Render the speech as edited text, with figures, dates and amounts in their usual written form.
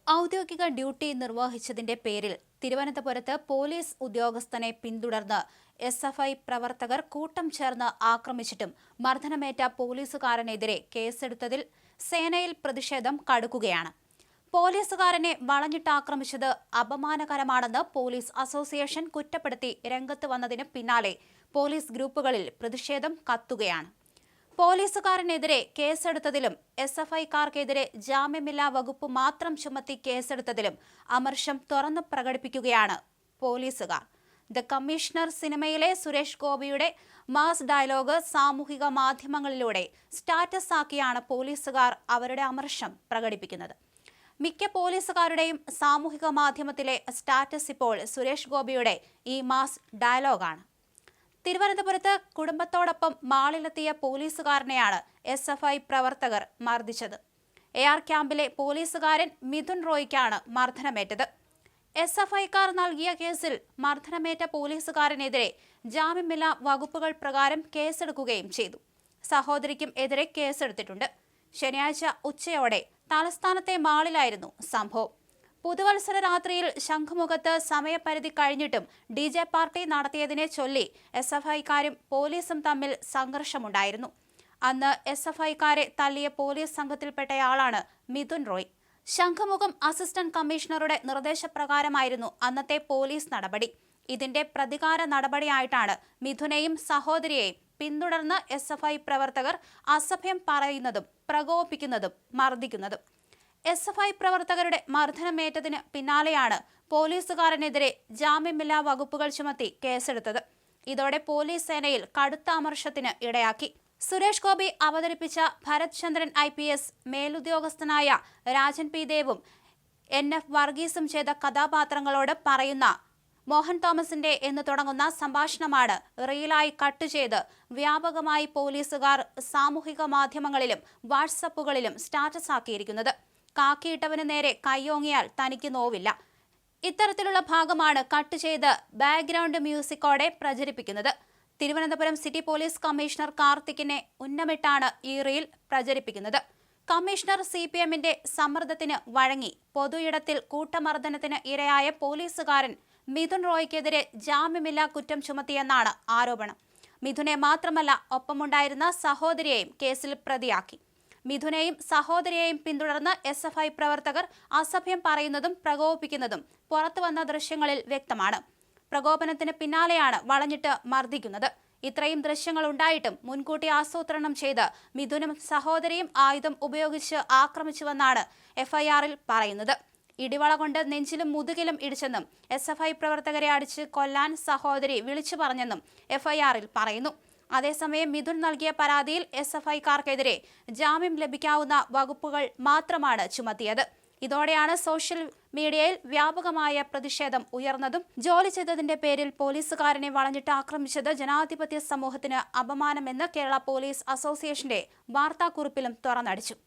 ഔദ്യോഗിക ഡ്യൂട്ടി നിർവഹിച്ചതിന്റെ പേരിൽ തിരുവനന്തപുരത്ത് പോലീസ് ഉദ്യോഗസ്ഥനെ പിന്തുടർന്ന് എസ്എഫ്ഐ പ്രവർത്തകർ കൂട്ടം ചേർന്ന് ആക്രമിച്ചിട്ടും മർദ്ദനമേറ്റ പോലീസുകാരനെതിരെ കേസെടുത്തതിൽ സേനയിൽ പ്രതിഷേധം കടുക്കുകയാണ്. പോലീസുകാരനെ വളഞ്ഞിട്ടാക്രമിച്ചത് അപമാനകരമാണെന്ന് പോലീസ് അസോസിയേഷൻ കുറ്റപ്പെടുത്തി രംഗത്ത് വന്നതിന് പിന്നാലെ പോലീസ് ഗ്രൂപ്പുകളിൽ പ്രതിഷേധം കത്തുകയാണ്. പോലീസുകാരനെതിരെ കേസെടുത്തതിലും എസ്എഫ്ഐക്കാർക്കെതിരെ ജാമ്യമില്ലാ വകുപ്പ് മാത്രം ചുമത്തി കേസെടുത്തതിലും അമർഷം തുറന്നു പ്രകടിപ്പിക്കുകയാണ് പോലീസുകാർ. ദ കമ്മീഷണർ സിനിമയിലെ സുരേഷ് ഗോപിയുടെ മാസ് ഡയലോഗ് സാമൂഹിക മാധ്യമങ്ങളിലൂടെ സ്റ്റാറ്റസ് ആക്കിയാണ് പോലീസുകാർ അവരുടെ അമർഷം പ്രകടിപ്പിക്കുന്നത്. മിക്ക പോലീസുകാരുടെയും സാമൂഹിക മാധ്യമത്തിലെ സ്റ്റാറ്റസ് ഇപ്പോൾ സുരേഷ് ഗോപിയുടെ ഈ മാസ് ഡയലോഗാണ്. തിരുവനന്തപുരത്ത് കുടുംബത്തോടൊപ്പം മാളിലെത്തിയ പോലീസുകാരനെയാണ് എസ്എഫ്ഐ പ്രവർത്തകർ മർദ്ദിച്ചത്. AR ക്യാമ്പിലെ പോലീസുകാരൻ മിഥുൻ റോയ്ക്കാണ് മർദ്ദനമേറ്റത്. എസ്എഫ്ഐക്കാർ നൽകിയ കേസിൽ മർദ്ദനമേറ്റ പോലീസുകാരനെതിരെ ജാമ്യമില്ലാ വകുപ്പുകൾ പ്രകാരം കേസെടുക്കുകയും ചെയ്തു. സഹോദരിക്കും എതിരെ കേസെടുത്തിട്ടുണ്ട്. ശനിയാഴ്ച ഉച്ചയോടെ തലസ്ഥാനത്തെ മാളിലായിരുന്നു സംഭവം. പുതുവത്സര രാത്രിയിൽ ശംഖുമുഖത്ത് സമയപരിധി കഴിഞ്ഞിട്ടും DJ പാർട്ടി നടത്തിയതിനെ ചൊല്ലി എസ്എഫ്ഐക്കാരും പോലീസും തമ്മിൽ സംഘർഷമുണ്ടായിരുന്നു. അന്ന് എസ്എഫ്ഐക്കാരെ തല്ലിയ പോലീസ് സംഘത്തിൽപ്പെട്ടയാളാണ് മിഥുൻ റോയ്. ശംഖുമുഖം അസിസ്റ്റന്റ് കമ്മീഷണറുടെ നിർദ്ദേശപ്രകാരമായിരുന്നു അന്നത്തെ പോലീസ് നടപടി. ഇതിന്റെ പ്രതികാര നടപടിയായിട്ടാണ് മിഥുനെയും സഹോദരിയെയും പിന്തുടർന്ന് എസ്എഫ്ഐ പ്രവർത്തകർ അസഭ്യം പറയുന്നതും പ്രകോപിപ്പിക്കുന്നതും മർദ്ദിക്കുന്നതും. എസ്എഫ്ഐ പ്രവർത്തകരുടെ മർദ്ദനമേറ്റതിന് പിന്നാലെയാണ് പോലീസുകാരനെതിരെ ജാമ്യമില്ലാ വകുപ്പുകൾ ചുമത്തി കേസെടുത്തത്. ഇതോടെ പോലീസ് സേനയിൽ കടുത്ത അമർഷത്തിന് ഇടയാക്കി. സുരേഷ് ഗോപി അവതരിപ്പിച്ച ഭരത് ചന്ദ്രൻ IPS, മേലുദ്യോഗസ്ഥനായ രാജൻ P. ദേവും NF വർഗീസും ചെയ്ത കഥാപാത്രങ്ങളോട് പറയുന്ന മോഹൻ തോമസിന്റെ എന്ന് തുടങ്ങുന്ന സംഭാഷണമാണ് റീലായി കട്ട് ചെയ്ത് വ്യാപകമായി പോലീസുകാർ സാമൂഹിക മാധ്യമങ്ങളിലും വാട്സപ്പുകളിലും സ്റ്റാറ്റസ് ആക്കിയിരിക്കുന്നത്. കാക്കിയിട്ടവന് നേരെ കയ്യോങ്ങിയാൽ തനിക്ക് നോവില്ല. ഇത്തരത്തിലുള്ള ഭാഗമാണ് കട്ട് ചെയ്ത് ബാക്ക്ഗ്രൗണ്ട് മ്യൂസിക്കോടെ പ്രചരിപ്പിക്കുന്നത്. തിരുവനന്തപുരം സിറ്റി പോലീസ് കമ്മീഷണർ കാർത്തിക്കിനെ ഉന്നമിട്ടാണ് ഈ റീൽ പ്രചരിപ്പിക്കുന്നത്. കമ്മീഷണർ CPMന്റെ സമ്മർദ്ദത്തിന് വഴങ്ങി പൊതുയിടത്തിൽ കൂട്ടമർദ്ദനത്തിന് ഇരയായ പോലീസുകാരൻ മിഥുൻ റോയ്ക്കെതിരെ ജാമ്യമില്ലാ കുറ്റം ചുമത്തിയെന്നാണ് ആരോപണം. മിഥുനെ മാത്രമല്ല, ഒപ്പമുണ്ടായിരുന്ന സഹോദരിയെയും കേസിൽ പ്രതിയാക്കി. മിഥുനെയും സഹോദരിയെയും പിന്തുടർന്ന് എസ്എഫ്ഐ പ്രവർത്തകർ അസഭ്യം പറയുന്നതും പ്രകോപിപ്പിക്കുന്നതും പുറത്തുവന്ന ദൃശ്യങ്ങളിൽ വ്യക്തമാണ്. പ്രകോപനത്തിന് പിന്നാലെയാണ് വളഞ്ഞിട്ട് മർദ്ദിക്കുന്നത്. ഇത്രയും ദൃശ്യങ്ങൾ ഉണ്ടായിട്ടും മുൻകൂട്ടി ആസൂത്രണം ചെയ്ത് മിഥുനും സഹോദരിയും ആയുധം ഉപയോഗിച്ച് ആക്രമിച്ചുവെന്നാണ് FIR-ൽ പറയുന്നത്. ഇടിവള കൊണ്ട് നെഞ്ചിലും മുതുകിലും ഇടിച്ചെന്നും എസ്എഫ്ഐ പ്രവർത്തകരെ അടിച്ച് കൊല്ലാൻ സഹോദരി വിളിച്ചു പറഞ്ഞെന്നും FIR-ൽ പറയുന്നു. അതേസമയം മിഥുൻ നൽകിയ പരാതിയിൽ എസ്എഫ്ഐക്കാർക്കെതിരെ ജാമ്യം ലഭിക്കാവുന്ന വകുപ്പുകൾ മാത്രമാണ് ചുമത്തിയത്. ഇതോടെയാണ് സോഷ്യൽ മീഡിയയിൽ വ്യാപകമായ പ്രതിഷേധം ഉയർന്നതും. ജോലി ചെയ്തതിന്റെ പേരിൽ പോലീസുകാരനെ വളഞ്ഞിട്ട് ആക്രമിച്ചത് ജനാധിപത്യ സമൂഹത്തിന് അപമാനമെന്ന് കേരള പോലീസ് അസോസിയേഷന്റെ വാർത്താക്കുറിപ്പിലും തുറന്നടിച്ചു.